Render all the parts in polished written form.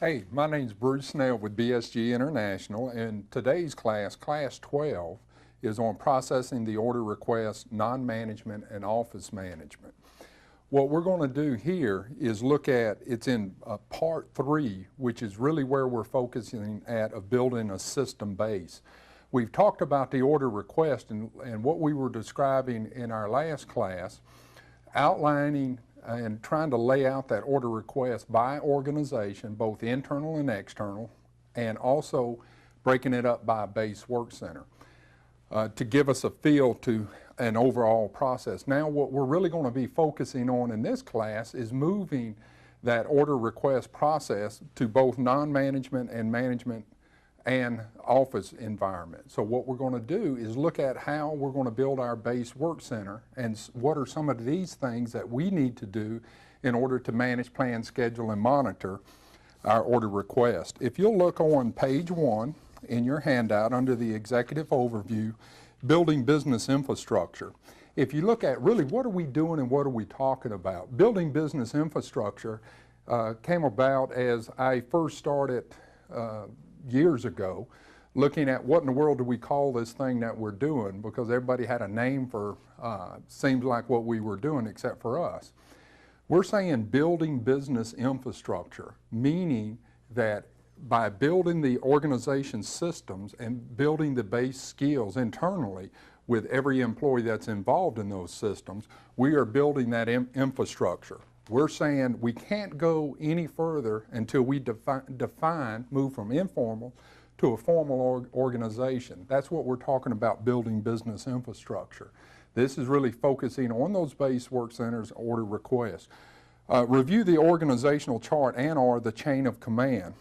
Hey, my name's Bruce Snell with BSG International, and today's class, Class 12, is on processing the order request, non-management, and office management. What we're going to do here is look at, it's in part 3, which is really where we're focusing at of building a system base. We've talked about the order request and what we were describing in our last class, outlining and trying to lay out that order request by organization, both internal and external, and also breaking it up by base work center to give us a feel to an overall process. Now what we're really going to be focusing on in this class is moving that order request process to both non-management and management and office environment. So what we're going to do is look at how we're going to build our base work center and what are some of these things that we need to do in order to manage, plan, schedule, and monitor our order request. If you'll look on page 1 in your handout under the executive overview, building business infrastructure. If you look at really what are we doing and what are we talking about, building business infrastructure came about as I first started years ago, looking at what in the world do we call this thing that we're doing, because everybody had a name for, seems like what we were doing except for us. We're saying building business infrastructure, meaning that by building the organization systems and building the base skills internally with every employee that's involved in those systems, we are building that infrastructure. We're saying we can't go any further until we move from informal to a formal organization. That's what we're talking about, building business infrastructure. This is really focusing on those base work centers order requests. Review the organizational chart and/or the chain of command.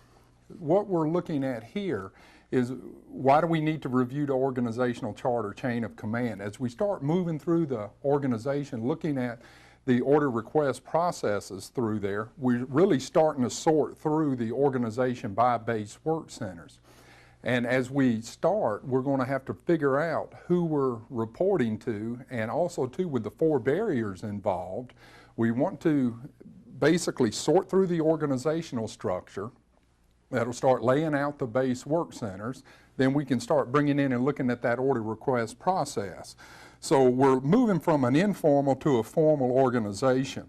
What we're looking at here is why do we need to review the organizational chart or chain of command? As we start moving through the organization, looking at the order request processes through there, we're really starting to sort through the organization by base work centers. And as we start, we're going to have to figure out who we're reporting to, and also too with the 4 barriers involved, we want to basically sort through the organizational structure. That'll start laying out the base work centers. Then we can start bringing in and looking at that order request process. So we're moving from an informal to a formal organization.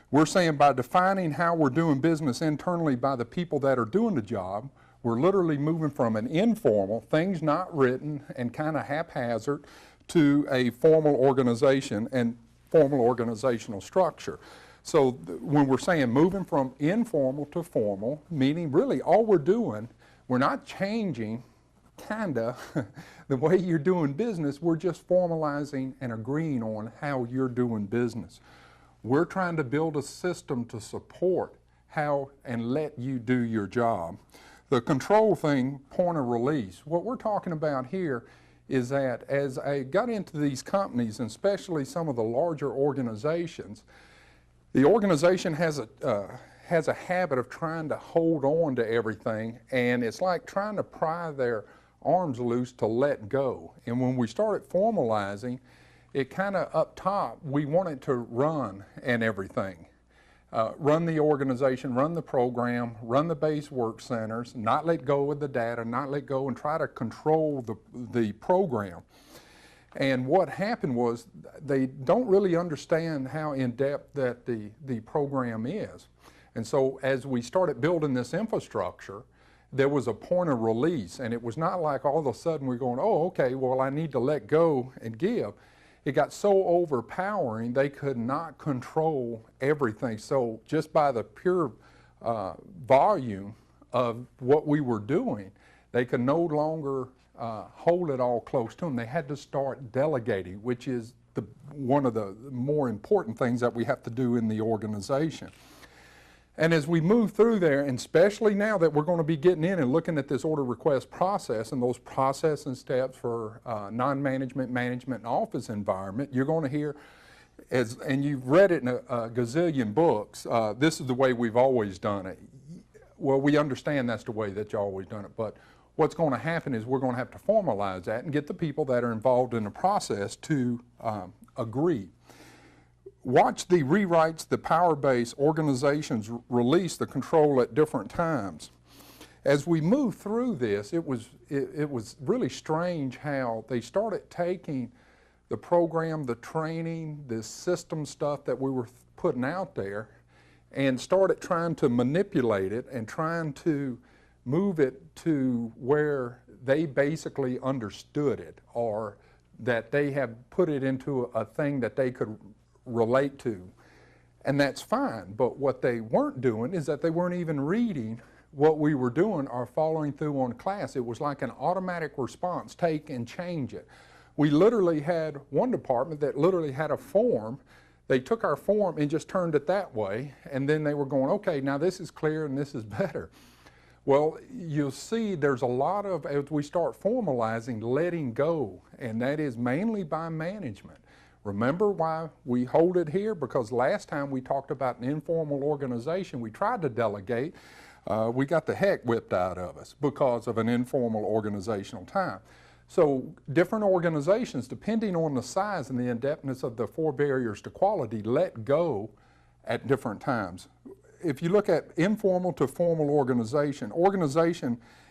We're saying by defining how we're doing business internally by the people that are doing the job, we're literally moving from an informal, things not written and kind of haphazard, to a formal organization and formal organizational structure. So when we're saying moving from informal to formal, meaning really all we're doing, we're not changing kinda the way you're doing business, we're just formalizing and agreeing on how you're doing business. We're trying to build a system to support how and let you do your job. The control thing, point of release, what we're talking about here is that as I got into these companies, and especially some of the larger organizations, the organization has a habit of trying to hold on to everything, and it's like trying to pry their arms loose to let go. And when we started formalizing, it kind of up top, we wanted to run and everything. Run the organization, run the program, run the base work centers, not let go of the data, not let go and try to control the program. And what happened was they don't really understand how in-depth that the program is. And so as we started building this infrastructure, there was a point of release, and it was not like all of a sudden we're going, oh, okay, well, I need to let go and give. It got so overpowering, they could not control everything. So just by the pure volume of what we were doing, they could no longer hold it all close to them. They had to start delegating, which is one of the more important things that we have to do in the organization. And as we move through there, and especially now that we're going to be getting in and looking at this order request process and those process and steps for non-management, management, and office environment, you're going to hear, and you've read it in a gazillion books, this is the way we've always done it. Well, we understand that's the way that you've always done it, but what's going to happen is we're going to have to formalize that and get the people that are involved in the process to agree. watch the rewrites the power-based organizations release the control at different times. As we moved through this, it was really strange how they started taking the program, the training, the system stuff that we were putting out there, and started trying to manipulate it and trying to move it to where they basically understood it, or that they have put it into a thing that they could relate to. And that's fine, but what they weren't doing is that they weren't even reading what we were doing or following through on class. It was like an automatic response, take and change it. We literally had one department that literally had a form. They took our form and just turned it that way, and then they were going, okay, now this is clear and this is better. Well, you'll see there's a lot of, as we start formalizing, letting go, and that is mainly by management. Remember why we hold it here? Because last time we talked about an informal organization, we tried to delegate, we got the heck whipped out of us because of an informal organizational time. So different organizations, depending on the size and the in-depthness of the 4 barriers to quality, let go at different times. If you look at informal to formal organization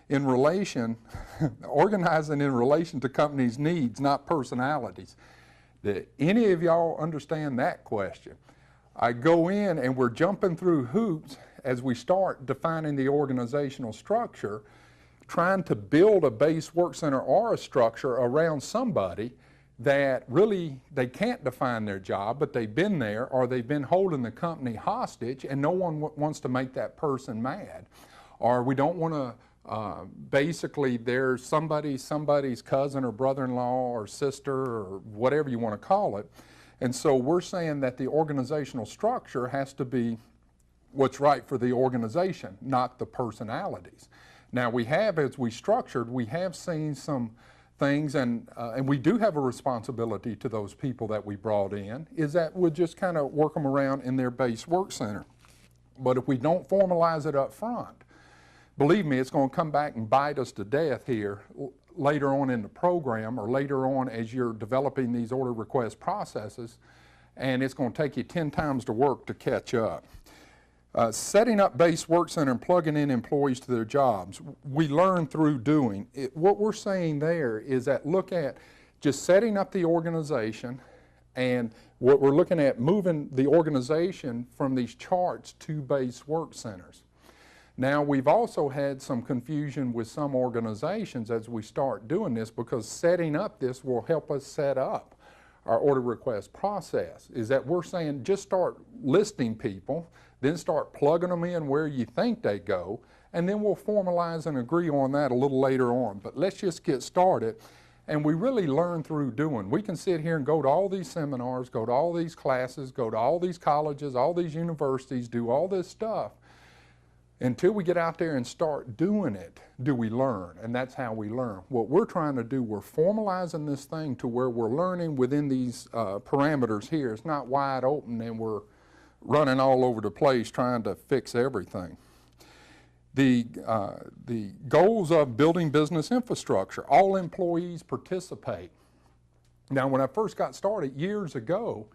in relation, organizing in relation to companies' needs, not personalities. Did any of y'all understand that question? I go in and we're jumping through hoops as we start defining the organizational structure, trying to build a base work center or a structure around somebody that really they can't define their job, but they've been there or they've been holding the company hostage, and no one wants to make that person mad. Or we don't want to, basically there's somebody's cousin or brother-in-law or sister or whatever you want to call it. And so we're saying that the organizational structure has to be what's right for the organization, not the personalities. Now we have, as we structured, we have seen some things, and we do have a responsibility to those people that we brought in, is that we'll just kind of work them around in their base work center. But if we don't formalize it up front, believe me, it's going to come back and bite us to death here later on in the program or later on as you're developing these order request processes, and it's going to take you 10 times the work to catch up. Setting up base work center and plugging in employees to their jobs, we learn through doing. What we're saying there is that look at just setting up the organization, and what we're looking at moving the organization from these charts to base work centers. Now we've also had some confusion with some organizations as we start doing this, because setting up this will help us set up our order request process, is that we're saying just start listing people, then start plugging them in where you think they go, and then we'll formalize and agree on that a little later on. But let's just get started, and we really learn through doing. We can sit here and go to all these seminars, go to all these classes, go to all these colleges, all these universities, do all this stuff. Until we get out there and start doing it, do we learn, and that's how we learn. What we're trying to do, we're formalizing this thing to where we're learning within these parameters here. It's not wide open and we're running all over the place trying to fix everything. The goals of building business infrastructure, all employees participate. Now when I first got started years ago,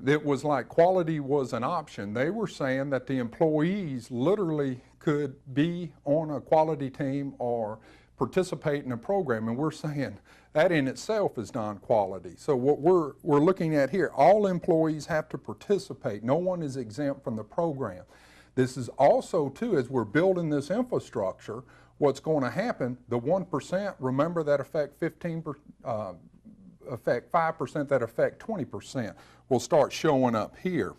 it was like quality was an option. They were saying that the employees literally could be on a quality team or participate in a program, and we're saying that in itself is non-quality. So what we're looking at here, all employees have to participate. No one is exempt from the program. This is also too, as we're building this infrastructure, what's going to happen, the 1%, remember that affect 5% that affect 20% will start showing up here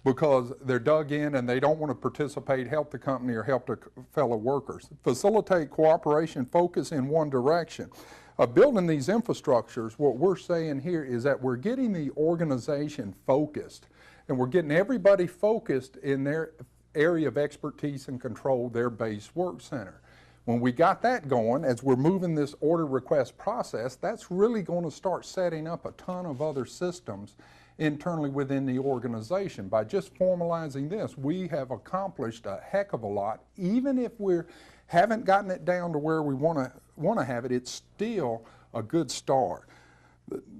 because they're dug in and they don't want to participate, help the company, or help their fellow workers. Facilitate cooperation, focus in one direction. Building these infrastructures, what we're saying here is that we're getting the organization focused, and we're getting everybody focused in their area of expertise and control, their base work center. When we got that going, as we're moving this order request process, that's really going to start setting up a ton of other systems internally within the organization. By just formalizing this, we have accomplished a heck of a lot. Even if we haven't gotten it down to where we want to have it, it's still a good start.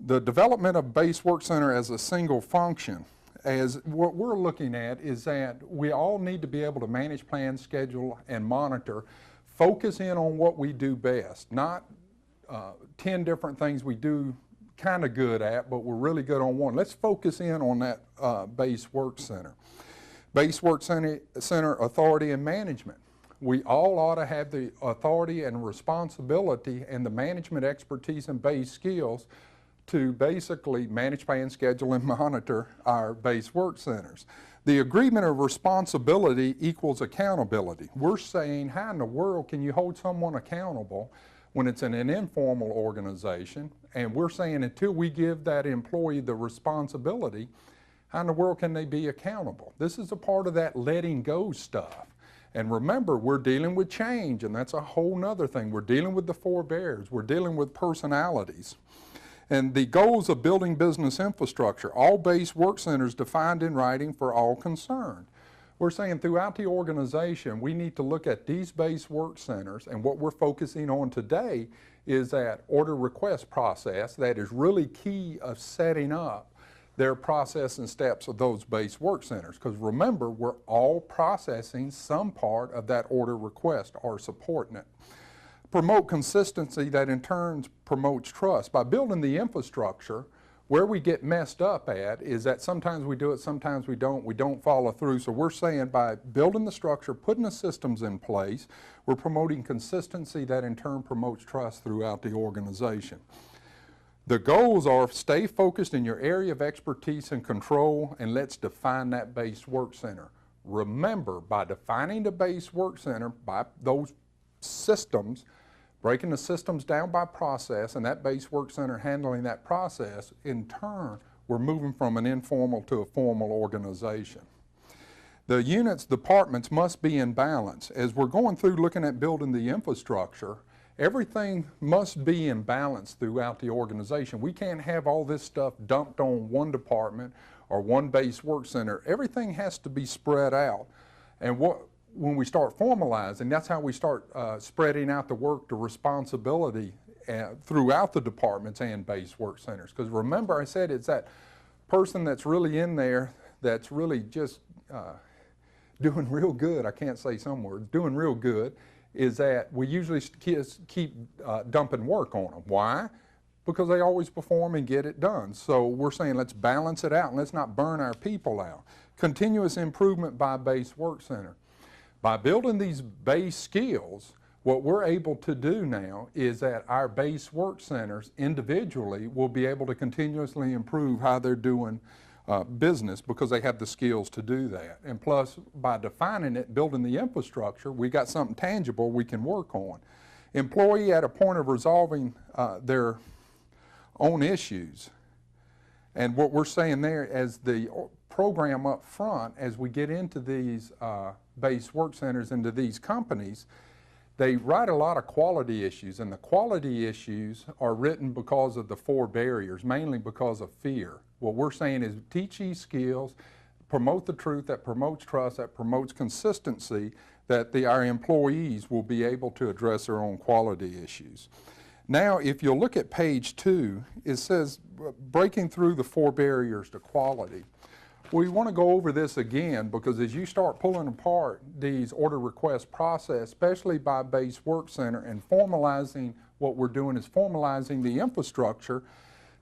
The development of base work center as a single function. as what we're looking at is that we all need to be able to manage, plan, schedule, and monitor, focus in on what we do best, not 10 different things we do kind of good at, but we're really good on one. Let's focus in on that base work center. Base work center authority and management. We all ought to have the authority and responsibility and the management expertise and base skills to basically manage, plan, schedule, and monitor our base work centers. The agreement of responsibility equals accountability. We're saying, how in the world can you hold someone accountable when it's in an informal organization? And we're saying until we give that employee the responsibility, how in the world can they be accountable? This is a part of that letting go stuff. And remember, we're dealing with change, and that's a whole nother thing. We're dealing with the four barriers. We're dealing with personalities. And the goals of building business infrastructure, all base work centers defined in writing for all concerned. We're saying throughout the organization, we need to look at these base work centers, and what we're focusing on today is that order request process that is really key of setting up their process and steps of those base work centers. Because remember, we're all processing some part of that order request or supporting it. Promote consistency that in turn promotes trust. By building the infrastructure, where we get messed up at is that sometimes we do it, sometimes we don't follow through. So we're saying by building the structure, putting the systems in place, we're promoting consistency that in turn promotes trust throughout the organization. The goals are stay focused in your area of expertise and control, and let's define that base work center. Remember, by defining the base work center, by those systems, breaking the systems down by process, and that base work center handling that process, in turn, we're moving from an informal to a formal organization. The units, departments must be in balance. As we're going through looking at building the infrastructure, everything must be in balance throughout the organization. We can't have all this stuff dumped on one department or one base work center. Everything has to be spread out. And when we start formalizing, that's how we start spreading out the work, the responsibility throughout the departments and base work centers. Because remember, I said it's that person that's really in there that's really just doing real good. I can't say some words. Doing real good is that we usually keep dumping work on them. Why? Because they always perform and get it done. So we're saying let's balance it out and let's not burn our people out. Continuous improvement by base work center. By building these base skills, what we're able to do now is that our base work centers individually will be able to continuously improve how they're doing business because they have the skills to do that. And plus, by defining it, building the infrastructure, we got something tangible we can work on. Employee at a point of resolving their own issues. And what we're saying there as the program up front, as we get into these base work centers, into these companies, they write a lot of quality issues, and the quality issues are written because of the four barriers, mainly because of fear. What we're saying is teach these skills, promote the truth that promotes trust, that promotes consistency, that our employees will be able to address their own quality issues. Now, if you'll look at page 2, it says breaking through the four barriers to quality. We want to go over this again because as you start pulling apart these order request process, especially by base work center, and formalizing, what we're doing is formalizing the infrastructure,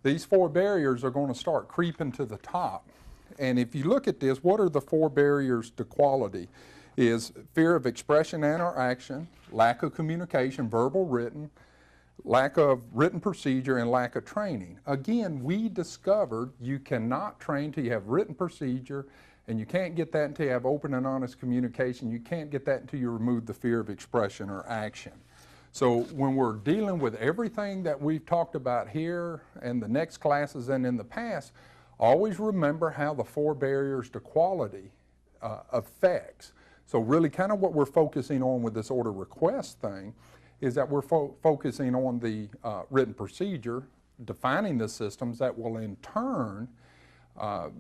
these four barriers are going to start creeping to the top. And if you look at this, what are the four barriers to quality? Is fear of expression and or action, lack of communication, verbal, written, lack of written procedure, and lack of training. Again, we discovered you cannot train till you have written procedure, and you can't get that until you have open and honest communication. You can't get that until you remove the fear of expression or action. So when we're dealing with everything that we've talked about here and the next classes and in the past, always remember how the four barriers to quality affects. So really kind of what we're focusing on with this order request thing is that we're focusing on the written procedure, defining the systems that will in turn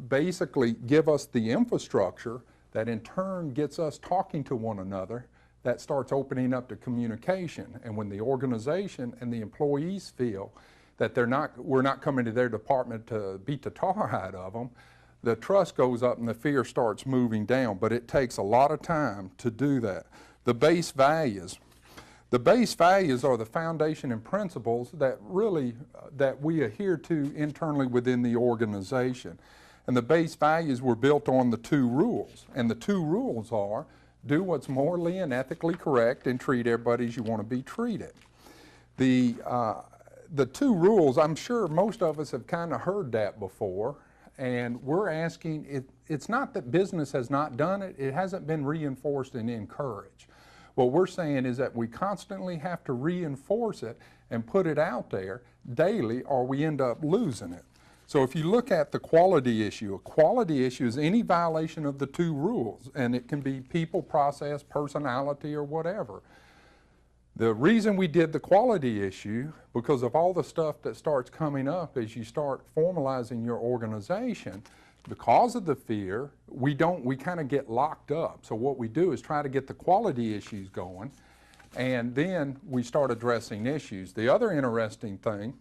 basically give us the infrastructure that in turn gets us talking to one another, that starts opening up to communication. And when the organization and the employees feel that we're not coming to their department to beat the tar out of them, the trust goes up and the fear starts moving down, but it takes a lot of time to do that. The base values. The base values are the foundation and principles that really, that we adhere to internally within the organization. And the base values were built on the 2 rules. And the 2 rules are, do what's morally and ethically correct and treat everybody as you want to be treated. The 2 rules, I'm sure most of us have kind of heard that before, and we're asking, it's not that business has not done it, it hasn't been reinforced and encouraged. What we're saying is that we constantly have to reinforce it and put it out there daily, or we end up losing it. So if you look at the quality issue, a quality issue is any violation of the 2 rules, and it can be people, process, personality, or whatever. The reason we did the quality issue, because of all the stuff that starts coming up as you start formalizing your organization, because of the fear, we kind of get locked up. So what we do is try to get the quality issues going, and then we start addressing issues. The other interesting thing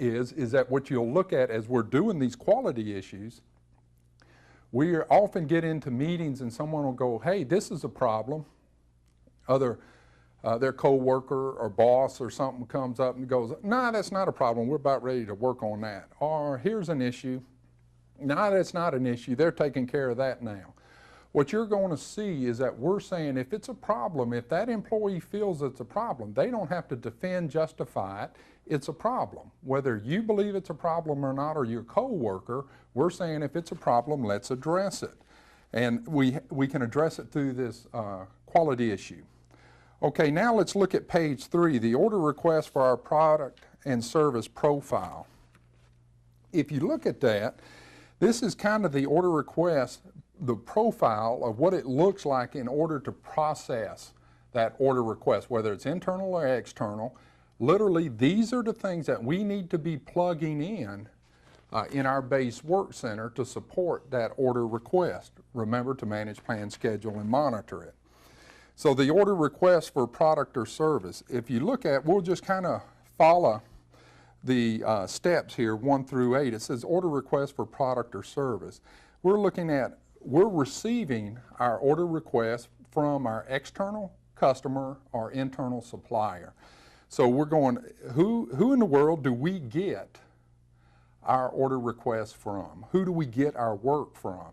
is that what you'll look at as we're doing these quality issues, we often get into meetings and someone will go, hey, this is a problem. Their co-worker or boss or something comes up and goes, nah, that's not a problem, we're about ready to work on that. Or here's an issue, nah, that's not an issue, they're taking care of that now. What you're going to see is that we're saying if it's a problem, if that employee feels it's a problem, they don't have to defend, justify it, it's a problem. Whether you believe it's a problem or not, or your co-worker, we're saying if it's a problem, let's address it. And we can address it through this quality issue. Okay, now let's look at page 3, the order request for our product and service profile. If you look at that, this is kind of the order request, the profile of what it looks like in order to process that order request, whether it's internal or external. Literally, these are the things that we need to be plugging in our base work center to support that order request. Remember to manage, plan, schedule, and monitor it. So the order request for product or service, if you look at, we'll just kind of follow the steps here, 1 through 8. It says order request for product or service. We're receiving our order request from our external customer or internal supplier. So we're going, who in the world do we get our order requests from? Who do we get our work from?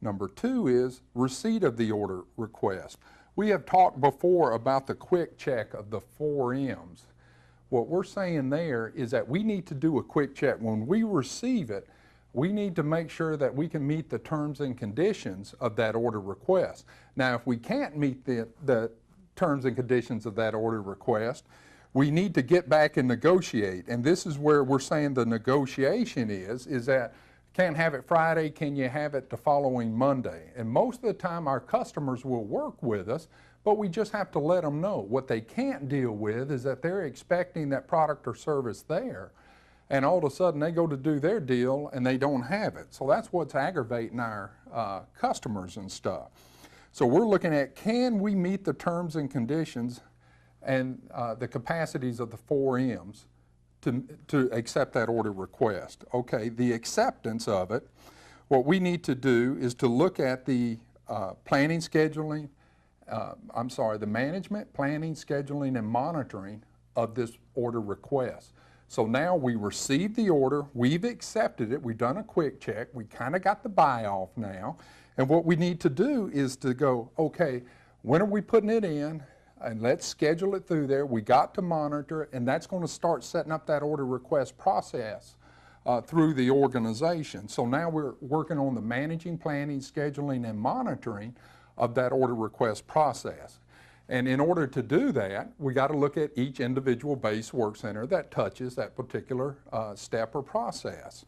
Number 2 is receipt of the order request. We have talked before about the quick check of the 4 M's. What we're saying there is that we need to do a quick check. When we receive it, we need to make sure that we can meet the terms and conditions of that order request. Now, if we can't meet the terms and conditions of that order request, we need to get back and negotiate. And this is where we're saying the negotiation is that can't have it Friday, can you have it the following Monday? And most of the time our customers will work with us, but we just have to let them know. What they can't deal with is that they're expecting that product or service there, and all of a sudden they go to do their deal and they don't have it. So that's what's aggravating our customers and stuff. So we're looking at, can we meet the terms and conditions and the capacities of the 4 M's to accept that order request? Okay, the acceptance of it, what we need to do is to look at the planning, scheduling, the management, planning, scheduling, and monitoring of this order request. So now we received the order, we've accepted it, we've done a quick check, we kind of got the buy-off now, and what we need to do is to go, okay, when are we putting it in? And let's schedule it through there. We got to monitor it, and that's going to start setting up that order request process through the organization. So now we're working on the managing, planning, scheduling, and monitoring of that order request process. And in order to do that, we got to look at each individual base work center that touches that particular step or process.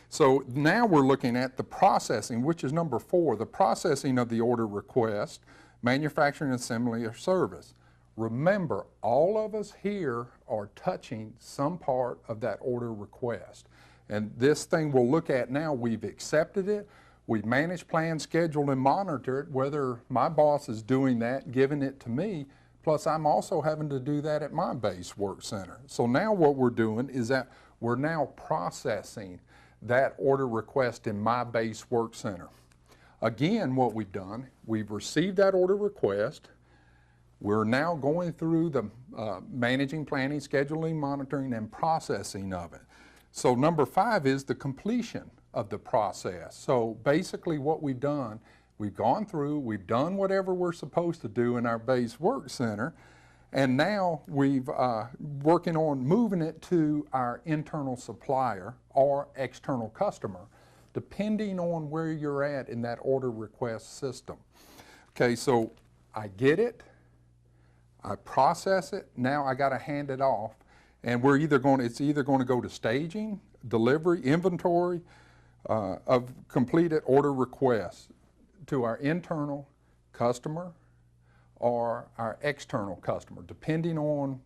So now we're looking at the processing, which is number 4, the processing of the order request, manufacturing, assembly, or service. Remember, all of us here are touching some part of that order request. And this thing we'll look at now, we've accepted it, we've managed, planned, scheduled, and monitored, whether my boss is doing that, giving it to me, plus I'm also having to do that at my base work center. So now what we're doing is that we're now processing that order request in my base work center. Again, what we've done, we've received that order request. We're now going through the managing, planning, scheduling, monitoring, and processing of it. So number 5 is the completion of the process. So basically what we've done, we've gone through, we've done whatever we're supposed to do in our base work center, and now we've working on moving it to our internal supplier or external customer, depending on where you're at in that order request system. Okay, so I get it, I process it, now I got to hand it off, and it's either going to go to staging, delivery, inventory of completed order requests to our internal customer or our external customer, depending on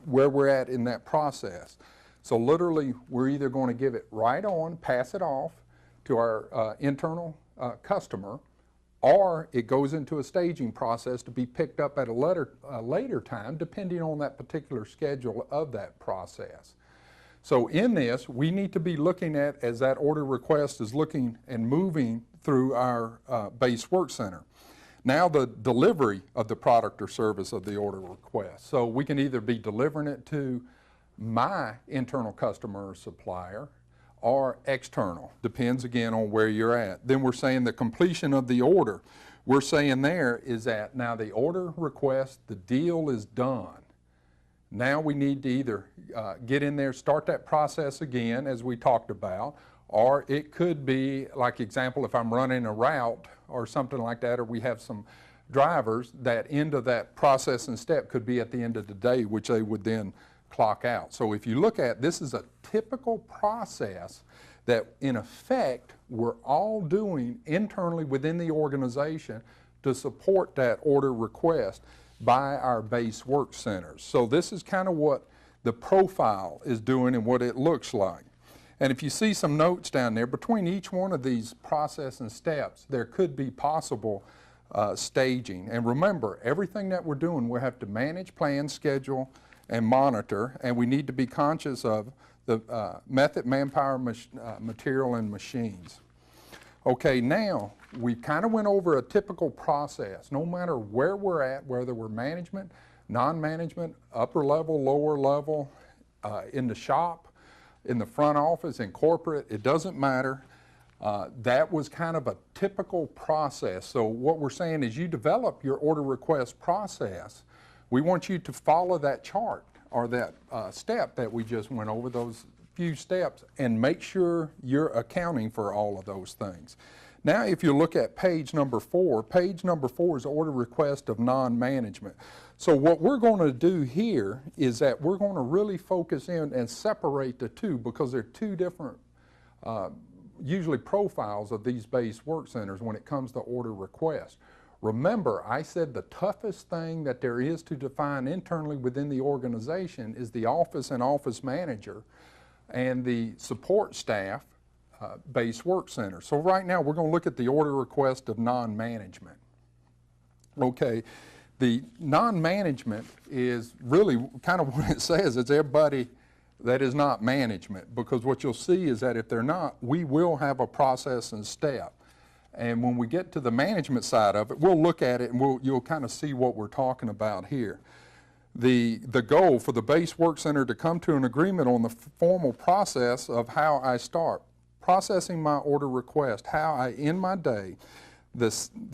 where we're at in that process. So literally, we're either going to give it right on, pass it off to our internal customer, or it goes into a staging process to be picked up at a later time, depending on that particular schedule of that process. So in this, we need to be looking at, as that order request is looking and moving through our base work center. Now the delivery of the product or service of the order request. So we can either be delivering it to my internal customer or supplier or external, depends again on where you're at. Then we're saying the completion of the order. We're saying there is that now the order request, the deal is done. Now we need to either get in there, start that process again, as we talked about, or it could be, like example, if I'm running a route or something like that, or we have some drivers, that end of that process and step could be at the end of the day, which they would then clock out. So if you look at, this is a typical process that in effect we're all doing internally within the organization to support that order request by our base work centers. So this is kind of what the profile is doing and what it looks like. And if you see some notes down there, between each one of these process and steps, there could be possible staging. And remember, everything that we're doing, we have to manage, plan, schedule, and monitor, and we need to be conscious of the method, manpower, material, and machines. Okay, now we kind of went over a typical process. No matter where we're at, whether we're management, non-management, upper level, lower level, in the shop, in the front office, in corporate, it doesn't matter. That was kind of a typical process. So what we're saying is you develop your order request process. We want you to follow that chart or that step that we just went over, those few steps, and make sure you're accounting for all of those things. Now if you look at page number 4 is order request of non-management. So what we're going to do here is that we're going to really focus in and separate the two, because they're two different usually profiles of these base work centers when it comes to order request. Remember, I said the toughest thing that there is to define internally within the organization is the office and office manager and the support staff base work center. So right now we're going to look at the order request of non-management. Okay, the non-management is really kind of what it says. It's everybody that is not management, because what you'll see is that if they're not, we will have a process and step. And when we get to the management side of it, we'll look at it and you'll kind of see what we're talking about here. The goal for the base work center to come to an agreement on the formal process of how I start processing my order request, how I end my day. The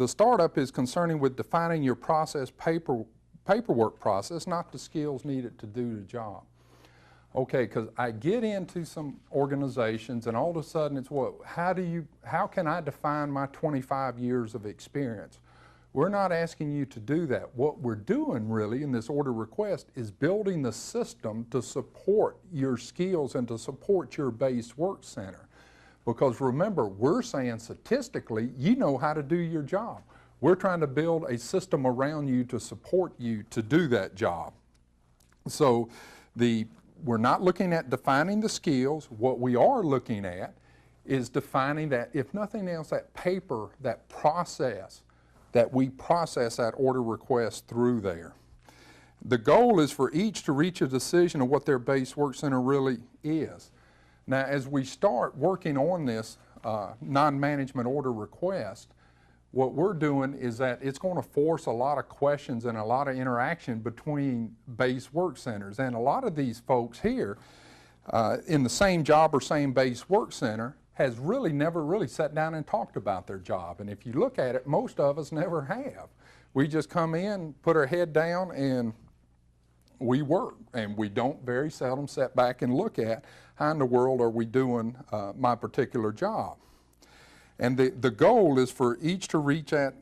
startup is concerning with defining your process paperwork process, not the skills needed to do the job. Okay, because I get into some organizations and all of a sudden it's how can I define my 25 years of experience? We're not asking you to do that. What we're doing really in this order request is building the system to support your skills and to support your base work center. Because remember, we're saying statistically, you know how to do your job. We're trying to build a system around you to support you to do that job. So we're not looking at defining the skills. What we are looking at is defining that, if nothing else, that paper, that process, that we process that order request through there. The goal is for each to reach a decision of what their base work center really is. Now, as we start working on this non-management order request, what we're doing is that it's going to force a lot of questions and a lot of interaction between base work centers. And a lot of these folks here in the same job or same base work center has really never really sat down and talked about their job. And if you look at it, most of us never have. We just come in, put our head down, and we work. And we don't very seldom sit back and look at how in the world are we doing my particular job. And the goal is for each to reach that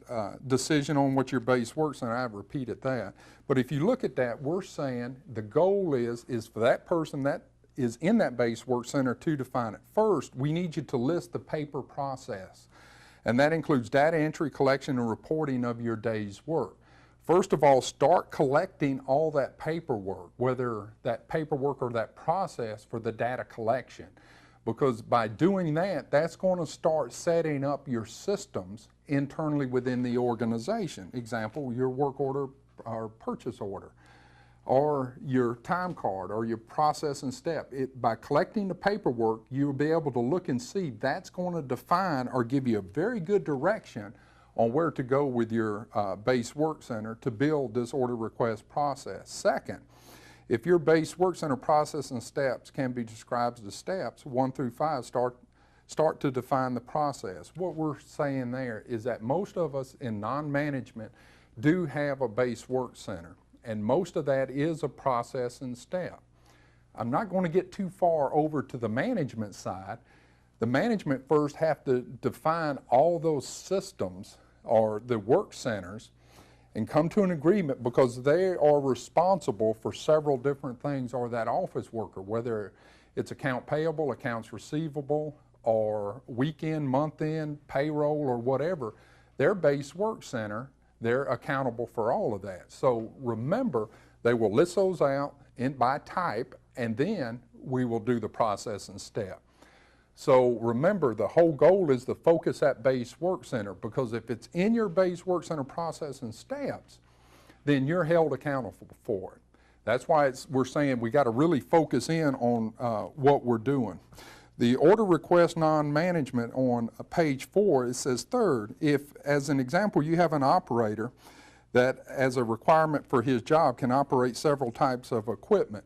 decision on what your base work center. I've repeated that. But if you look at that, we're saying the goal is for that person that is in that base work center to define it. First, we need you to list the paper process. And that includes data entry, collection, and reporting of your day's work. First of all, start collecting all that paperwork, whether that paperwork or that process for the data collection. Because by doing that, that's going to start setting up your systems internally within the organization. Example, your work order or purchase order, or your time card, or your process and step. By collecting the paperwork, you'll be able to look and see that's going to define or give you a very good direction on where to go with your base work center to build this order request process. Second, if your base work center process and steps can be described as steps 1 through 5, start to define the process. What we're saying there is that most of us in non-management do have a base work center, and most of that is a process and step. I'm not going to get too far over to the management side. The management first have to define all those systems or the work centers and come to an agreement, because they are responsible for several different things, or that office worker, whether it's account payable, accounts receivable, or weekend, month end, payroll, or whatever. Their base work center, they're accountable for all of that. So remember, they will list those out by type, and then we will do the process and step. So remember, the whole goal is to focus that base work center, because if it's in your base work center process and steps, then you're held accountable for it. That's why we're saying we got to really focus in on what we're doing. The order request non-management on page 4, it says third, if, as an example, you have an operator that as a requirement for his job can operate several types of equipment.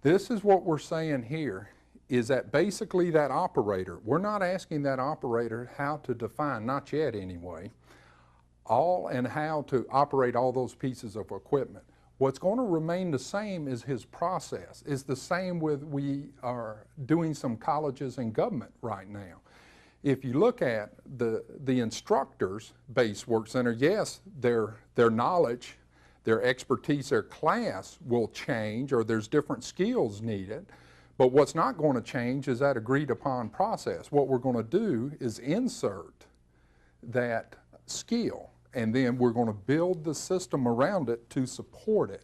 This is what we're saying here, is that basically that operator, we're not asking that operator how to define, not yet anyway, all and how to operate all those pieces of equipment. What's going to remain the same is his process. It's the same with, we are doing some colleges and government right now. If you look at the instructors' base work center, yes, their knowledge, their expertise, their class will change, or there's different skills needed. But what's not going to change is that agreed upon process. What we're going to do is insert that skill, and then we're going to build the system around it to support it.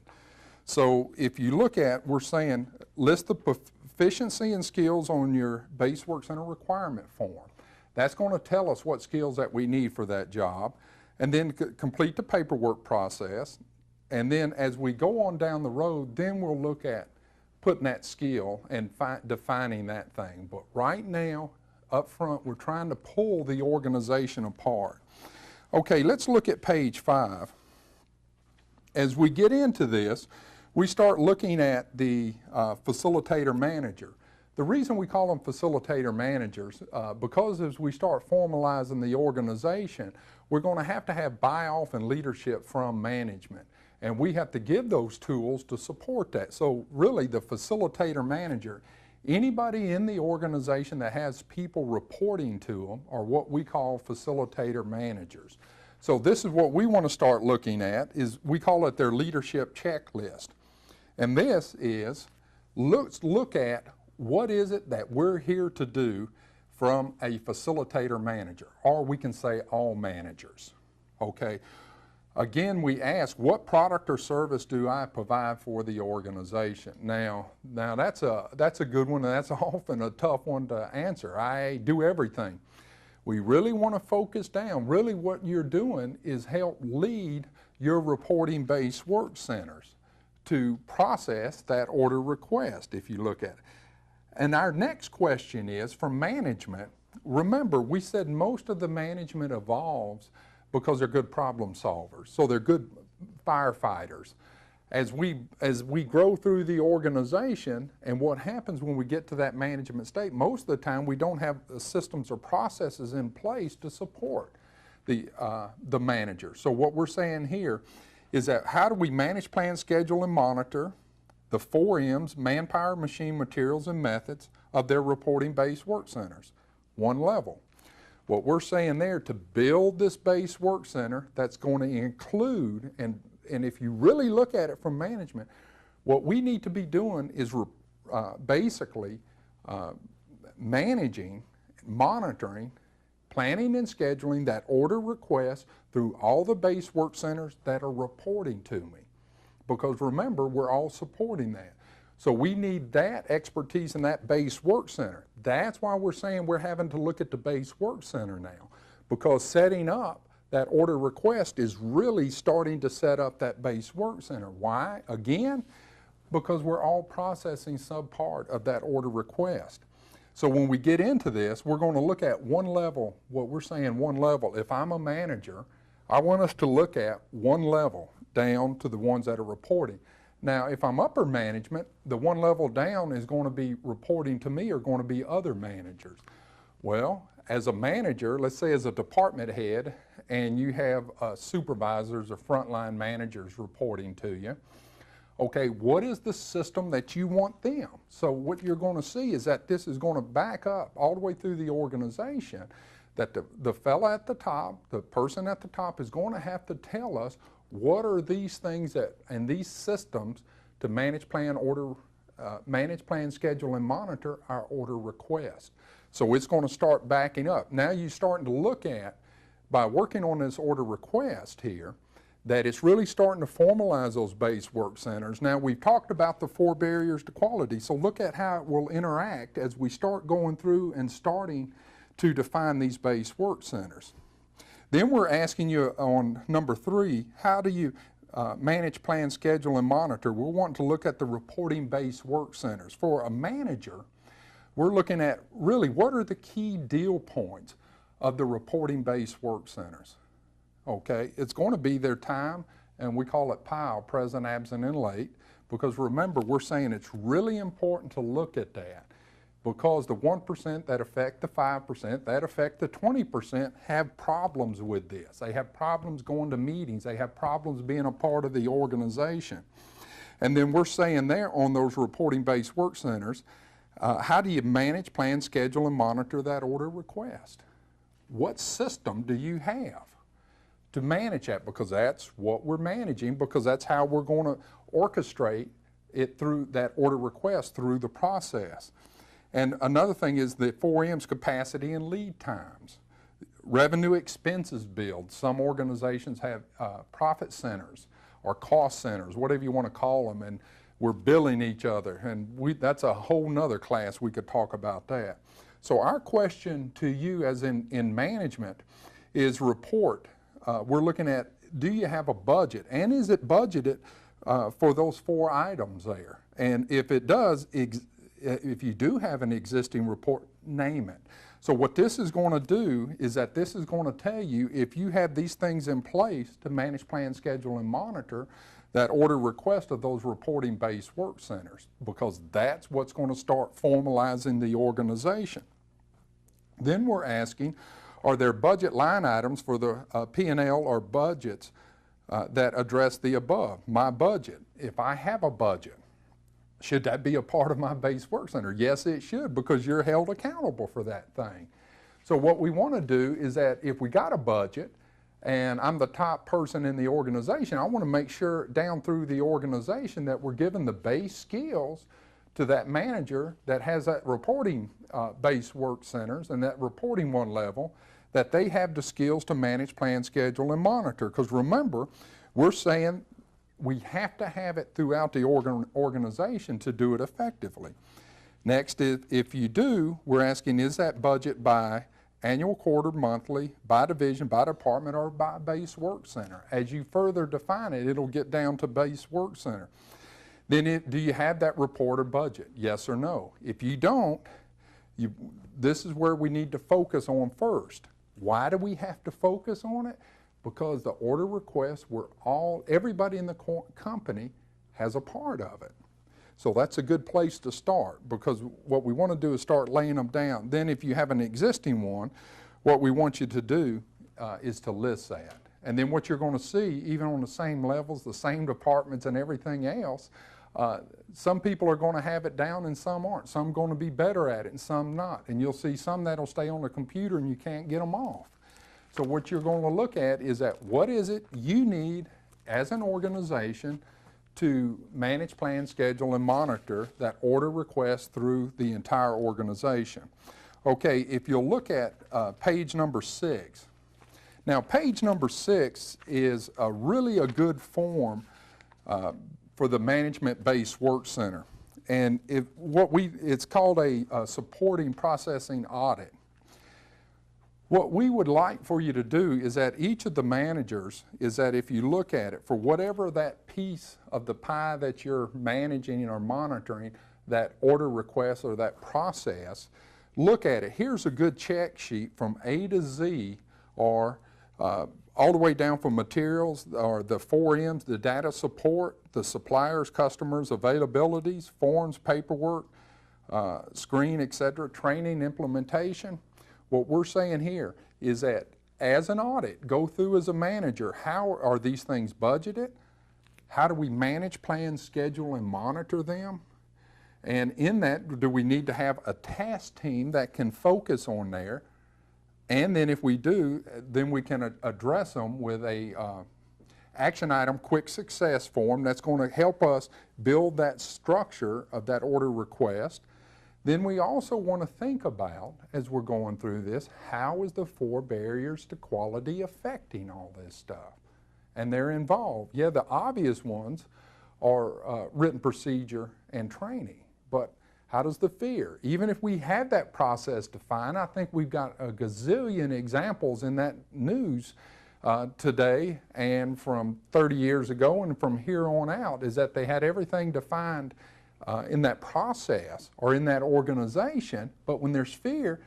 So if you look at, we're saying list the proficiency and skills on your base work center requirement form. That's going to tell us what skills that we need for that job, and then complete the paperwork process. And then as we go on down the road, then we'll look at putting that skill and defining that thing. But right now, up front, we're trying to pull the organization apart. Okay, let's look at page 5. As we get into this, we start looking at the facilitator manager. The reason we call them facilitator managers, because as we start formalizing the organization, we're going to have buy-off and leadership from management. And we have to give those tools to support that. So really, the facilitator manager, anybody in the organization that has people reporting to them are what we call facilitator managers. So this is what we want to start looking at, is we call it their leadership checklist. And this is, let's look at what is it that we're here to do from a facilitator manager, or we can say all managers, okay? Again, we ask, what product or service do I provide for the organization? Now that's a good one, and that's often a tough one to answer. I do everything. We really want to focus down. Really what you're doing is help lead your reporting-based work centers to process that order request, if you look at it. And our next question is, for management, remember we said most of the management evolves because they're good problem solvers, so they're good firefighters. As we grow through the organization, and what happens when we get to that management state, most of the time we don't have the systems or processes in place to support the manager. So what we're saying here is that how do we manage, plan, schedule, and monitor the 4 M's, manpower, machine, materials, and methods of their reporting-based work centers? One level. What we're saying there, to build this base work center, that's going to include, and if you really look at it from management, what we need to be doing is basically managing, monitoring, planning and scheduling that order request through all the base work centers that are reporting to me. Because remember, we're all supporting that. So we need that expertise in that base work center. That's why we're saying we're having to look at the base work center now, because setting up that order request is really starting to set up that base work center. Why? Again, because we're all processing some part of that order request. So when we get into this, we're going to look at one level, what we're saying one level. If I'm a manager, I want us to look at one level down to the ones that are reporting. Now, if I'm upper management, the one level down is going to be reporting to me or going to be other managers. Well, as a manager, let's say as a department head, and you have supervisors or frontline managers reporting to you, okay, what is the system that you want them? So what you're going to see is that this is going to back up all the way through the organization, that the fella at the top, the person at the top is going to have to tell us what are these things that, and these systems to manage, plan, schedule, and monitor our order request. So it's going to start backing up. Now you're starting to look at, by working on this order request here, that it's really starting to formalize those base work centers. Now we've talked about the 4 barriers to quality, so look at how it will interact as we start going through and starting to define these base work centers. Then we're asking you on number 3, how do you manage, plan, schedule, and monitor? We're wanting to look at the reporting-based work centers. For a manager, we're looking at really what are the key deal points of the reporting-based work centers. Okay, it's going to be their time, and we call it PILE, present, absent, and late, because remember, we're saying it's really important to look at that, because the 1% that affect the 5%, that affect the 20% have problems with this. They have problems going to meetings. They have problems being a part of the organization. And then we're saying there on those reporting-based work centers, how do you manage, plan, schedule, and monitor that order request? What system do you have to manage that? Because that's what we're managing, because that's how we're going to orchestrate it through that order request through the process. And another thing is the 4 M's, capacity and lead times. Revenue expenses build. Some organizations have profit centers or cost centers, whatever you want to call them, and we're billing each other. And that's a whole nother class we could talk about that. So our question to you as in management is report. We're looking at, do you have a budget? And is it budgeted for those 4 items there? And if it does, if you do have an existing report, name it. So what this is going to do is that this is going to tell you if you have these things in place to manage, plan, schedule, and monitor that order request of those reporting-based work centers, because that's what's going to start formalizing the organization. Then we're asking, are there budget line items for the P&L or budgets that address the above? My budget, if I have a budget, should that be a part of my base work center? Yes, it should, because you're held accountable for that thing. So what we want to do is that if we got a budget and I'm the top person in the organization, I want to make sure down through the organization that we're giving the base skills to that manager that has that reporting base work centers and that reporting one level, that they have the skills to manage, plan, schedule, and monitor. Because remember, we're saying we have to have it throughout the organization to do it effectively. Next, if you do, we're asking, is that budget by annual, quarter, monthly, by division, by department, or by base work center? As you further define it, it'll get down to base work center. Then do you have that report or budget? Yes or no? If you don't, this is where we need to focus on first. Why do we have to focus on it? Because the order requests, everybody in the company has a part of it. So that's a good place to start, because what we want to do is start laying them down. Then if you have an existing one, what we want you to do is to list that. And then what you're going to see, even on the same levels, the same departments and everything else, some people are going to have it down and some aren't. Some are going to be better at it and some not. And you'll see some that'll stay on the computer and you can't get them off. So what you're going to look at is that what is it you need as an organization to manage, plan, schedule, and monitor that order request through the entire organization. Okay, if you'll look at page number 6. Now, page number 6 is really a good form for the management-based work center. And it's called a supporting processing audit. What we would like for you to do is that each of the managers is that if you look at it, for whatever that piece of the pie that you're managing or monitoring, that order request or that process, look at it. Here's a good check sheet from A to Z, or all the way down from materials, or the 4 M's, the data support, the suppliers, customers, availabilities, forms, paperwork, screen, etc., training, implementation. What we're saying here is that as an audit, go through as a manager, how are these things budgeted? How do we manage, plan, schedule, and monitor them? And in that, do we need to have a task team that can focus on there? And then if we do, then we can address them with a action item quick success form that's going to help us build that structure of that order request. Then we also want to think about, as we're going through this, how is the 4 barriers to quality affecting all this stuff? And they're involved. Yeah, the obvious ones are written procedure and training, but how does the fear? Even if we had that process defined, I think we've got a gazillion examples in that news today and from 30 years ago and from here on out, is that they had everything defined in that process or in that organization, but when there's fear,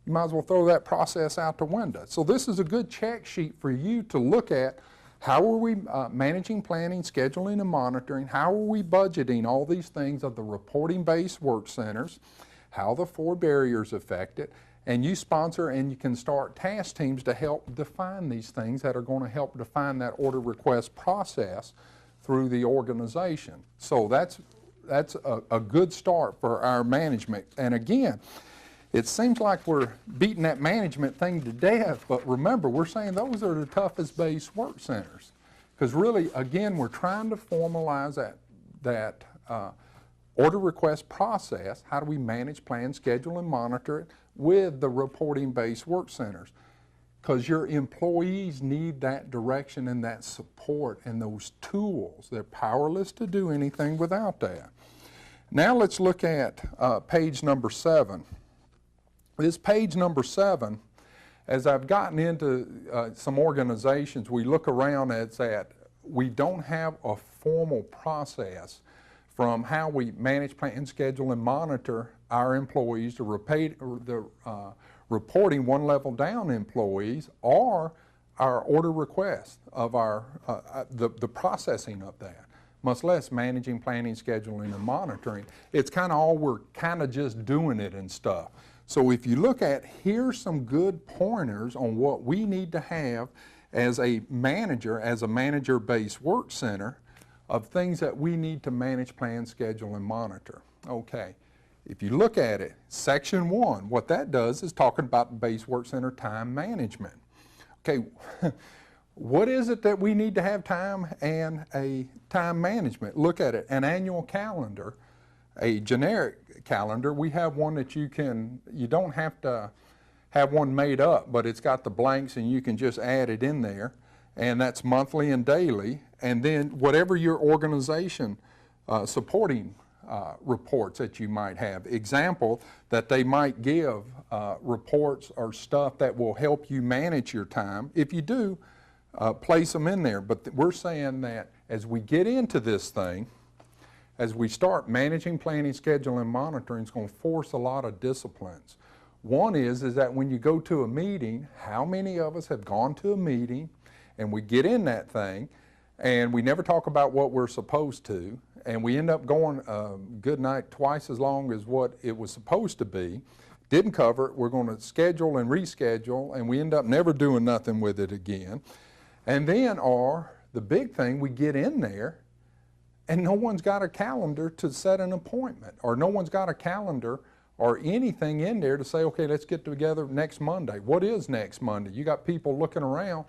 you might as well throw that process out the window. So this is a good check sheet for you to look at. How are we managing, planning, scheduling, and monitoring? How are we budgeting all these things of the reporting-based work centers? How the 4 barriers affect it? And you sponsor and you can start task teams to help define these things that are going to help define that order request process through the organization. So that's a good start for our management. And again, it seems like we're beating that management thing to death, but remember, we're saying those are the toughest based work centers. Because really, again, we're trying to formalize that order request process. How do we manage, plan, schedule, and monitor it with the reporting based work centers? Because your employees need that direction and that support and those tools. They're powerless to do anything without that. Now let's look at page number 7. This page number 7, as I've gotten into some organizations, we look around at that we don't have a formal process from how we manage, plan, schedule, and monitor our employees, the reporting one level down employees, or our order requests of the processing of that, much less managing, planning, scheduling, and monitoring. It's kind of all we're kind of just doing it and stuff. So if you look at, here's some good pointers on what we need to have as a manager-based work center of things that we need to manage, plan, schedule, and monitor. Okay, if you look at it, section 1, what that does is talking about the base work center time management. Okay, what is it that we need to have time and a time management? Look at it, an annual calendar, a generic calendar. We have one that you don't have to have one made up, but it's got the blanks and you can just add it in there, and that's monthly and daily. And then whatever your organization supporting reports that you might have. Example, that they might give reports or stuff that will help you manage your time. If you do, place them in there. But we're saying that as we get into this thing, as we start managing, planning, scheduling, and monitoring, it's going to force a lot of disciplines. One is that when you go to a meeting, how many of us have gone to a meeting and we get in that thing and we never talk about what we're supposed to, and we end up going good night twice as long as what it was supposed to be, didn't cover it, we're going to schedule and reschedule, and we end up never doing nothing with it again. And then, or the big thing, we get in there and no one's got a calendar to set an appointment, or no one's got a calendar or anything in there to say, okay, let's get together next Monday. What is next Monday? You got people looking around.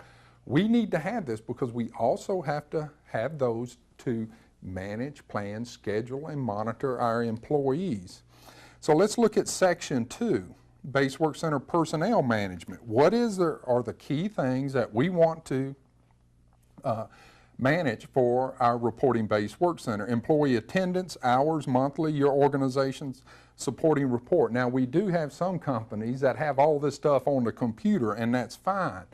We need to have this because we also have to have those to manage, plan, schedule, and monitor our employees. So let's look at Section 2, Base Work Center Personnel Management. What are the key things that we want to manage for our reporting-based work center? Employee attendance, hours, monthly, your organization's supporting report. Now, we do have some companies that have all this stuff on the computer, and that's fine.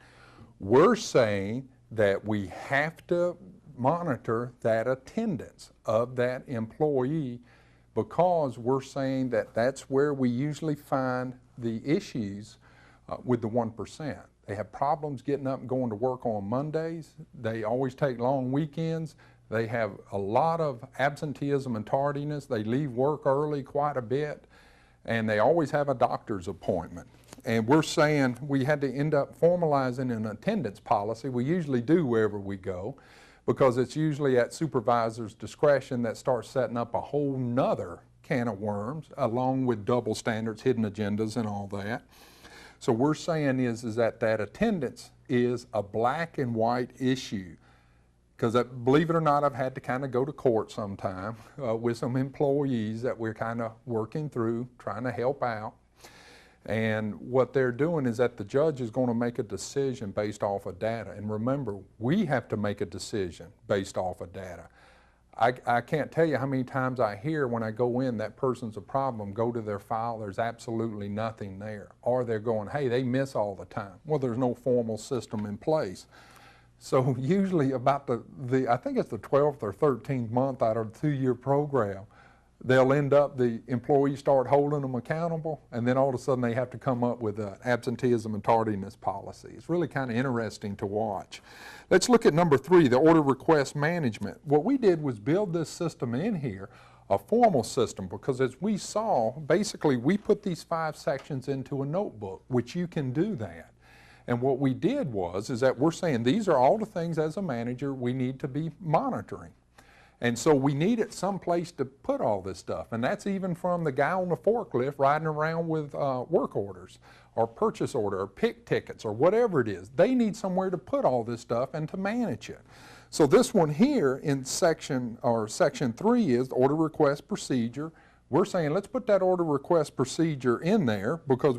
We're saying that we have to monitor that attendance of that employee, because we're saying that that's where we usually find the issues with the 1%. They have problems getting up and going to work on Mondays. They always take long weekends. They have a lot of absenteeism and tardiness. They leave work early quite a bit, and they always have a doctor's appointment. And we're saying we had to end up formalizing an attendance policy. We usually do wherever we go, because it's usually at supervisor's discretion that starts setting up a whole nother can of worms, along with double standards, hidden agendas, and all that. So we're saying is that attendance is a black and white issue. Because believe it or not, I've had to kind of go to court sometime with some employees that we're kind of working through, trying to help out. And what they're doing is that the judge is going to make a decision based off of data. And remember, we have to make a decision based off of data. I can't tell you how many times I hear when I go in, that person's a problem, go to their file, there's absolutely nothing there. Or they're going, hey, they miss all the time. Well, there's no formal system in place. So usually about I think it's the 12th or 13th month out of the 2-year program, they'll end up, the employees start holding them accountable, and then all of a sudden they have to come up with an absenteeism and tardiness policy. It's really kind of interesting to watch. Let's look at number 3, the order request management. What we did was build this system in here, a formal system, because as we saw, basically we put these 5 sections into a notebook, which you can do that. And what we did is that we're saying these are all the things as a manager we need to be monitoring. And so we needed some place to put all this stuff. And that's even from the guy on the forklift riding around with work orders or purchase order or pick tickets or whatever it is. They need somewhere to put all this stuff and to manage it. So this one here in section 3 is the order request procedure. We're saying let's put that order request procedure in there because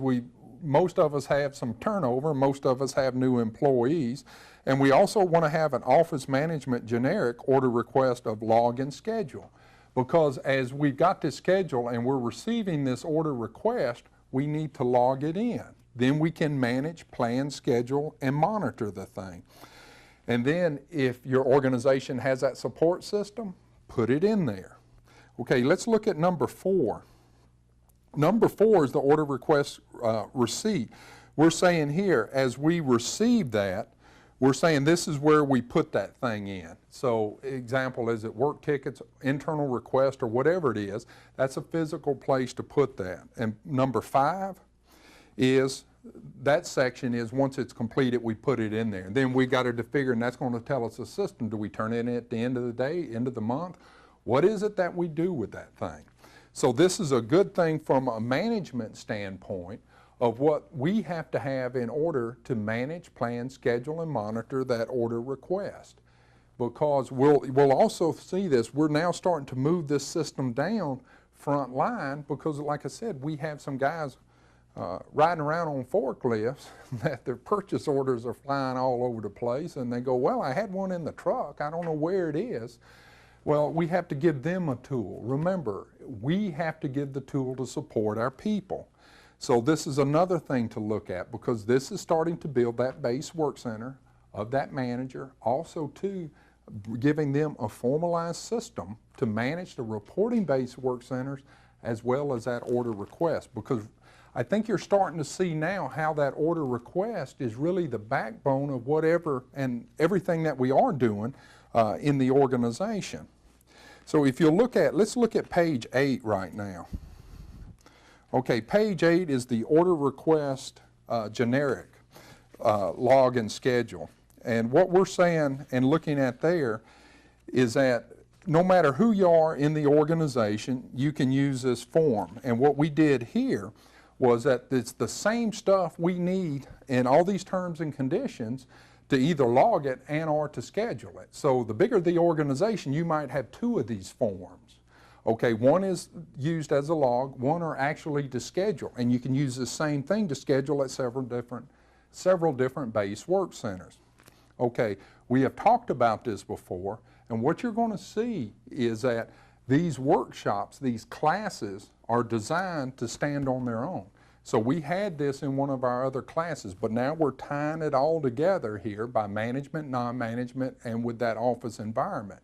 most of us have some turnover, most of us have new employees, and we also want to have an office management generic order request of log and schedule, because as we've got this schedule and we're receiving this order request, we need to log it in. Then we can manage, plan, schedule, and monitor the thing. And then if your organization has that support system, put it in there. Okay, let's look at number 4. Number 4 is the order request receipt. We're saying here, as we receive that, we're saying this is where we put that thing in. So example, is it work tickets, internal request, or whatever it is, that's a physical place to put that. And number 5 is, that section is once it's completed, we put it in there. And then we got to figure, and that's going to tell us the system. Do we turn it in at the end of the day, end of the month? What is it that we do with that thing? So this is a good thing from a management standpoint of what we have to have in order to manage, plan, schedule, and monitor that order request. Because we'll also see this, we're now starting to move this system down front line because, like I said, we have some guys riding around on forklifts that their purchase orders are flying all over the place, and they go, well, I had one in the truck, I don't know where it is. Well, we have to give them a tool. Remember, we have to give the tool to support our people. So this is another thing to look at, because this is starting to build that base work center of that manager. Also, too, giving them a formalized system to manage the reporting-based work centers as well as that order request, because I think you're starting to see now how that order request is really the backbone of whatever and everything that we are doing in the organization. So if you look at, let's look at page 8 right now. Okay, page 8 is the order request generic log and schedule. And what we're saying and looking at there is that no matter who you are in the organization, you can use this form. And what we did here was that it's the same stuff we need in all these terms and conditions to either log it and or to schedule it. So the bigger the organization, you might have 2 of these forms. Okay, one is used as a log, one are actually to schedule, and you can use the same thing to schedule at several different base work centers. Okay, we have talked about this before, and what you're going to see is that these workshops, these classes, are designed to stand on their own. So we had this in one of our other classes, but now we're tying it all together here by management, non-management, and with that office environment.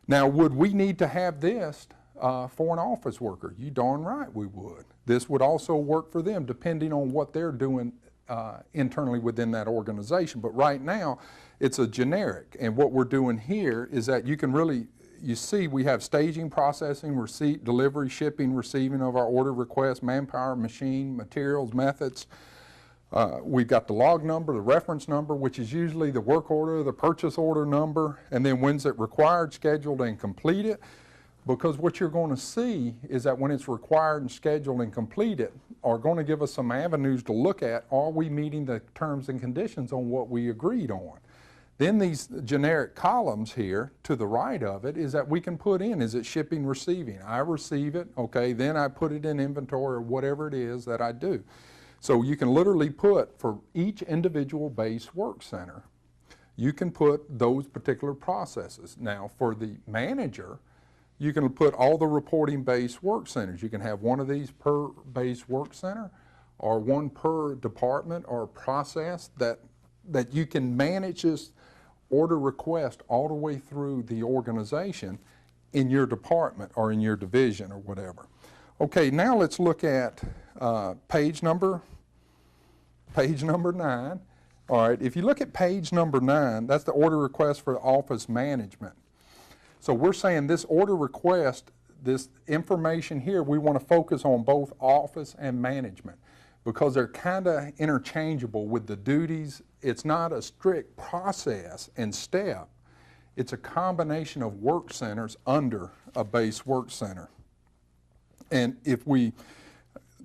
Now, would we need to have this for an office worker? You darn right we would. This would also work for them depending on what they're doing internally within that organization. But right now, it's a generic. And what we're doing here is that you can really, you see we have staging, processing, receipt, delivery, shipping, receiving of our order requests, manpower, machine, materials, methods. We've got the log number, the reference number, which is usually the work order, the purchase order number, and then when's it required, scheduled, and completed. Because what you're going to see is that when it's required and scheduled and completed are going to give us some avenues to look at, are we meeting the terms and conditions on what we agreed on? Then these generic columns here to the right of it is that we can put in, is it shipping, receiving? I receive it, okay, then I put it in inventory or whatever it is that I do. So you can literally put for each individual base work center, you can put those particular processes. Now for the manager, you can put all the reporting-based work centers. You can have one of these per base work center or one per department or process that you can manage this order request all the way through the organization in your department or in your division or whatever. Okay, now let's look at page number 9. All right, if you look at page number 9, that's the order request for office management. So we're saying this order request, this information here, we want to focus on both office and management because they're kind of interchangeable with the duties. It's not a strict process and step. It's a combination of work centers under a base work center. And if we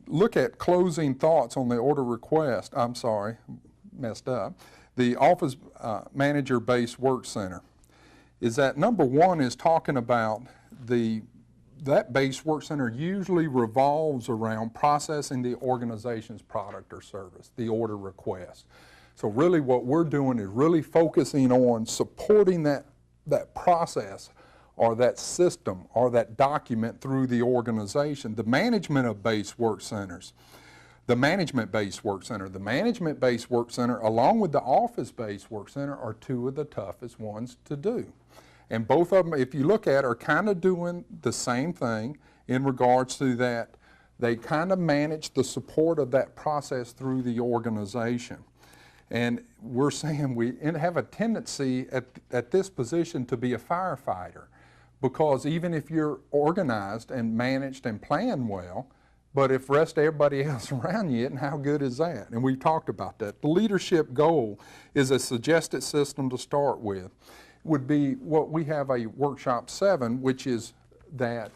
look at closing thoughts on the order request, I'm sorry, messed up, the office manager base work center, is that number 1 is talking about that base work center usually revolves around processing the organization's product or service, the order request. So really what we're doing is really focusing on supporting that process or that system or that document through the organization. The management of base work centers, the management-based work center. The management-based work center along with the office-based work center are 2 of the toughest ones to do. And both of them, if you look at, are kind of doing the same thing in regards to that they kind of manage the support of that process through the organization. And we're saying we have a tendency at this position to be a firefighter because even if you're organized and managed and planned well, but if the rest of everybody else around you isn't, how good is that? And we've talked about that. The leadership goal is a suggested system to start with. Would be what we have a workshop 7, which is that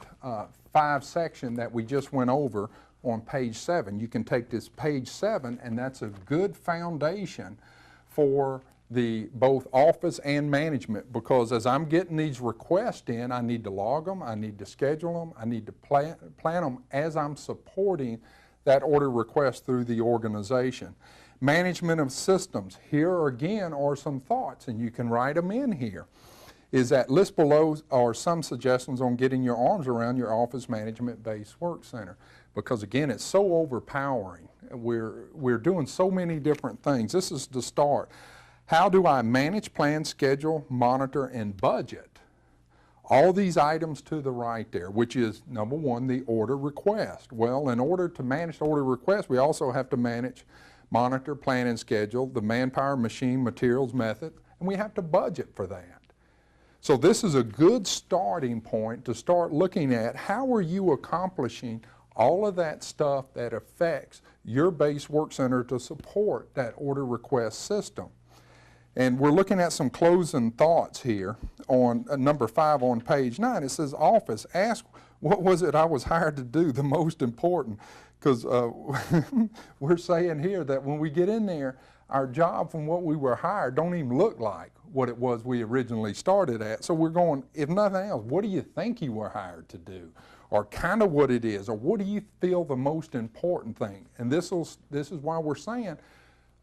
5 section that we just went over on page 7. You can take this page 7 and that's a good foundation for the both office and management because as I'm getting these requests in, I need to log them, I need to schedule them, I need to plan them as I'm supporting that order request through the organization. Management of systems, here again are some thoughts and you can write them in here. Is that list below are some suggestions on getting your arms around your office management based work center because again it's so overpowering. We're doing so many different things. This is the start. How do I manage, plan, schedule, monitor, and budget? All these items to the right there, which is number one, the order request. Well, in order to manage the order request, we also have to manage, monitor, plan, and schedule the manpower, machine, materials, method, and we have to budget for that. So this is a good starting point to start looking at how are you accomplishing all of that stuff that affects your base work center to support that order request system. And we're looking at some closing thoughts here on number 5 on page 9. It says, office, ask what was it I was hired to do, the most important. Because we're saying here that when we get in there, our job from what we were hired don't even look like what it was we originally started at. So we're going, if nothing else, what do you think you were hired to do? Or kind of what it is, or what do you feel the most important thing? And this is why we're saying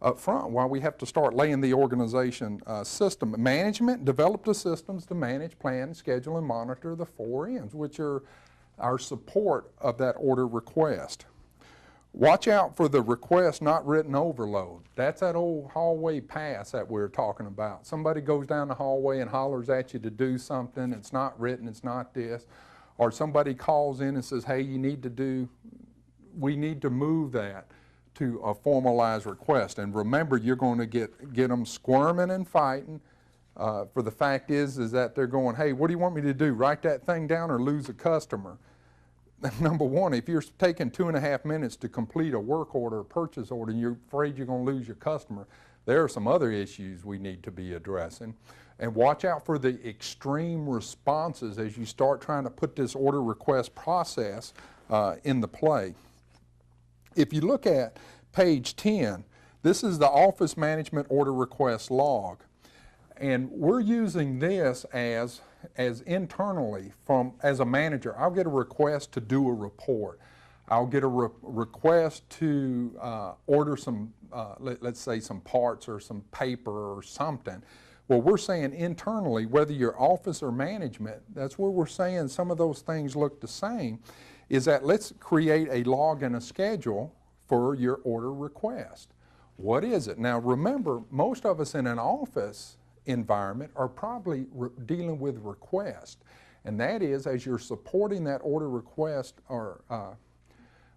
up front, why we have to start laying the organization system. Management, develop the systems to manage, plan, schedule, and monitor the 4 M's, which are our support of that order request. Watch out for the request not written overload. That's that old hallway pass that we're talking about. Somebody goes down the hallway and hollers at you to do something, it's not written, it's not this. Or somebody calls in and says, hey, we need to move that to a formalized request. And remember, you're going to get them squirming and fighting. For the fact is that they're going, hey, what do you want me to do? Write that thing down or lose a customer? Number one, if you're taking 2.5 minutes to complete a work order, a purchase order, and you're afraid you're going to lose your customer, there are some other issues we need to be addressing. And watch out for the extreme responses as you start trying to put this order request process into play. If you look at page 10, this is the Office Management Order Request Log. And we're using this as internally as a manager. I'll get a request to do a report. I'll get a request to order some, let's say some parts or some paper or something. Well, we're saying internally, whether you're office or management, that's where we're saying some of those things look the same, is that let's create a log and a schedule for your order request. What is it? Now remember, most of us in an office environment are probably dealing with request. And that is, as you're supporting that order request or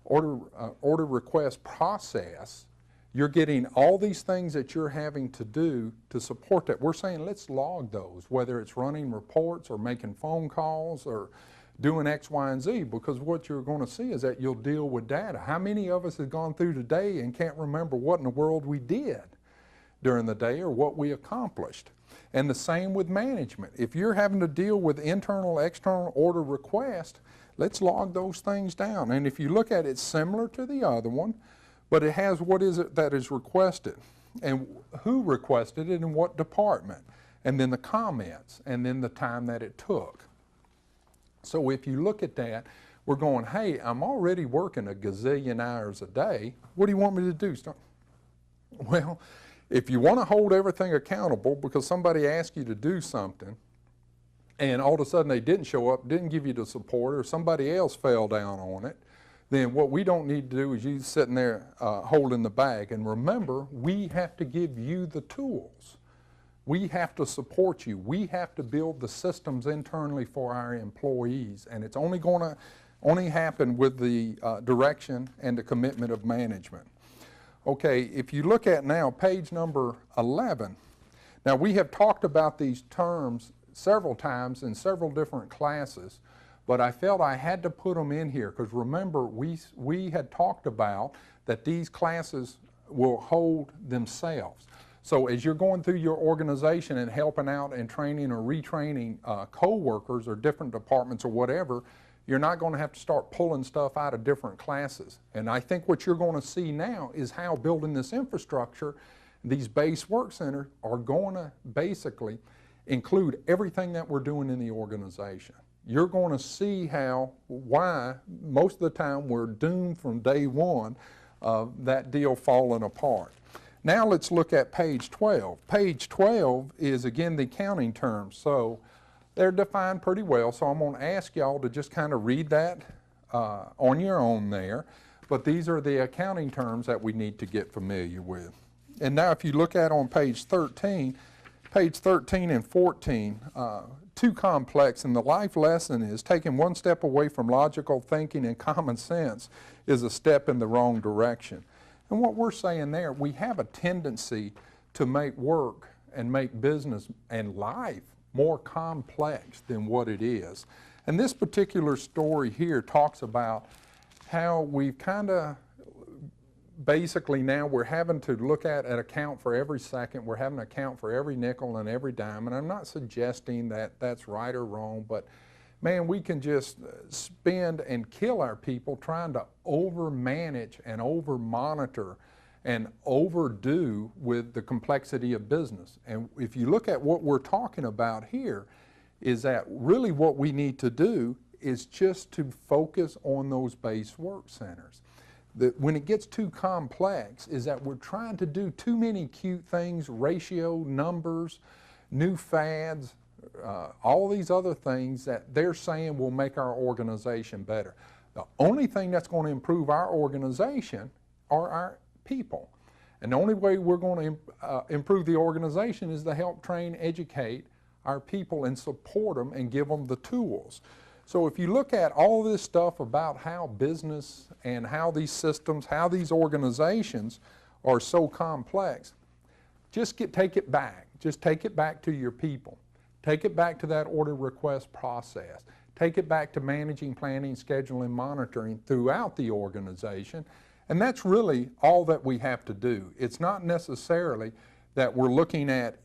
order request process, you're getting all these things that you're having to do to support that. We're saying let's log those, whether it's running reports or making phone calls or doing X, Y, and Z, because what you're going to see is that you'll deal with data. How many of us have gone through today and can't remember what in the world we did during the day or what we accomplished? And the same with management. If you're having to deal with internal, external order requests, let's log those things down. And if you look at it, it's similar to the other one, but it has what is it that is requested and who requested it and what department, and then the comments, and then the time that it took. So if you look at that, we're going, hey, I'm already working a gazillion hours a day. What do you want me to do? Well, if you want to hold everything accountable because somebody asked you to do something and all of a sudden they didn't show up, didn't give you the support, or somebody else fell down on it, then what we don't need to do is you sitting there holding the bag. And remember, we have to give you the tools. We have to support you. We have to build the systems internally for our employees. And it's only going to happen with the direction and the commitment of management. Okay, if you look at now page number 11, now we have talked about these terms several times in several different classes, but I felt I had to put them in here because remember we had talked about that these classes will hold themselves. So as you're going through your organization and helping out and training or retraining co-workers or different departments or whatever, you're not going to have to start pulling stuff out of different classes. And I think what you're going to see now is how building this infrastructure, these base work centers are going to basically include everything that we're doing in the organization. You're going to see why most of the time we're doomed from day one of that deal falling apart. Now let's look at page 12. Page 12 is again the accounting terms. So they're defined pretty well, so I'm going to ask y'all to just kind of read that on your own there. But these are the accounting terms that we need to get familiar with. And now if you look at on page 13 and 14, too complex, and the life lesson is taking one step away from logical thinking and common sense is a step in the wrong direction. And what we're saying there, we have a tendency to make work and make business and life more complex than what it is. And this particular story here talks about how we've kind of basically now we're having to look at and account for every second. We're having to account for every nickel and every dime. And I'm not suggesting that that's right or wrong, but man, we can just spend and kill our people trying to over-manage and over-monitor and overdo with the complexity of business. And if you look at what we're talking about here, is that really what we need to do is just to focus on those base work centers. When it gets too complex is that we're trying to do too many cute things, ratio, numbers, new fads, all these other things that they're saying will make our organization better. The only thing that's going to improve our organization are our people. And the only way we're going to improve the organization is to help train, educate our people and support them and give them the tools. So if you look at all this stuff about how business and how these systems, how these organizations are so complex, just take it back. Just take it back to your people. Take it back to that order request process. Take it back to managing, planning, scheduling, monitoring throughout the organization. And that's really all that we have to do. It's not necessarily that we're looking at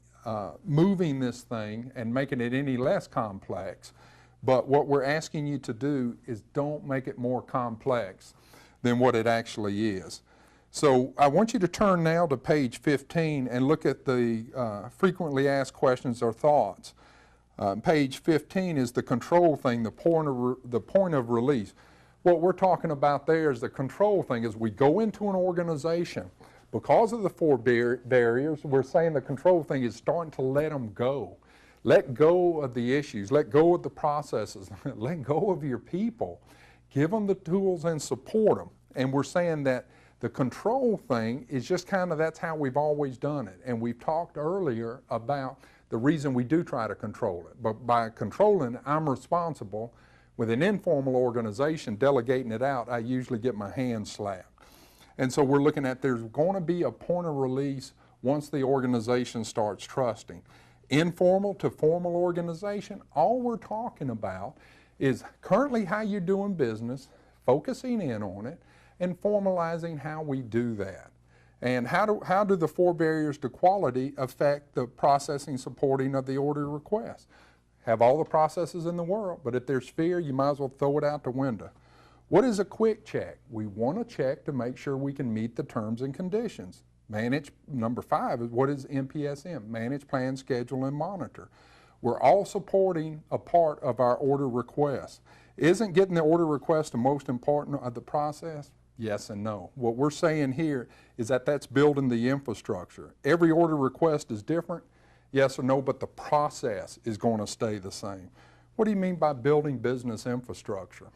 moving this thing and making it any less complex. But what we're asking you to do is don't make it more complex than what it actually is. So I want you to turn now to page 15 and look at the frequently asked questions or thoughts. Page 15 is the control thing, the point of release. What we're talking about there is the control thing. As we go into an organization, because of the 4 barriers, we're saying the control thing is starting to let them go. Let go of the issues, let go of the processes, let go of your people. Give them the tools and support them. And we're saying that the control thing is just kind of, that's how we've always done it. And we've talked earlier about the reason we do try to control it. But by controlling, I'm responsible. With an informal organization, delegating it out, I usually get my hands slapped. And so we're looking at there's going to be a point of release once the organization starts trusting. Informal to formal organization, all we're talking about is currently how you're doing business, focusing in on it, and formalizing how we do that. And how do the 4 barriers to quality affect the processing supporting of the order request? Have all the processes in the world, but if there's fear, you might as well throw it out the window. What is a quick check? We want to check to make sure we can meet the terms and conditions. Manage, number 5 is what is MPSM? Manage, plan, schedule, and monitor. We're all supporting a part of our order request. Isn't getting the order request the most important of the process? Yes and no. What we're saying here is that that's building the infrastructure. Every order request is different, yes or no, but the process is going to stay the same. What do you mean by building business infrastructure?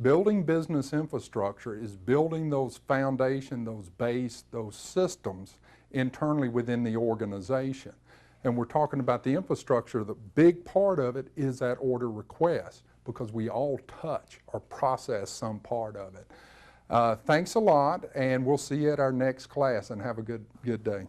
Building business infrastructure is building those foundation, those base, those systems internally within the organization. And we're talking about the infrastructure. The big part of it is that order request, because we all touch or process some part of it. Thanks a lot, and we'll see you at our next class, and have a good day.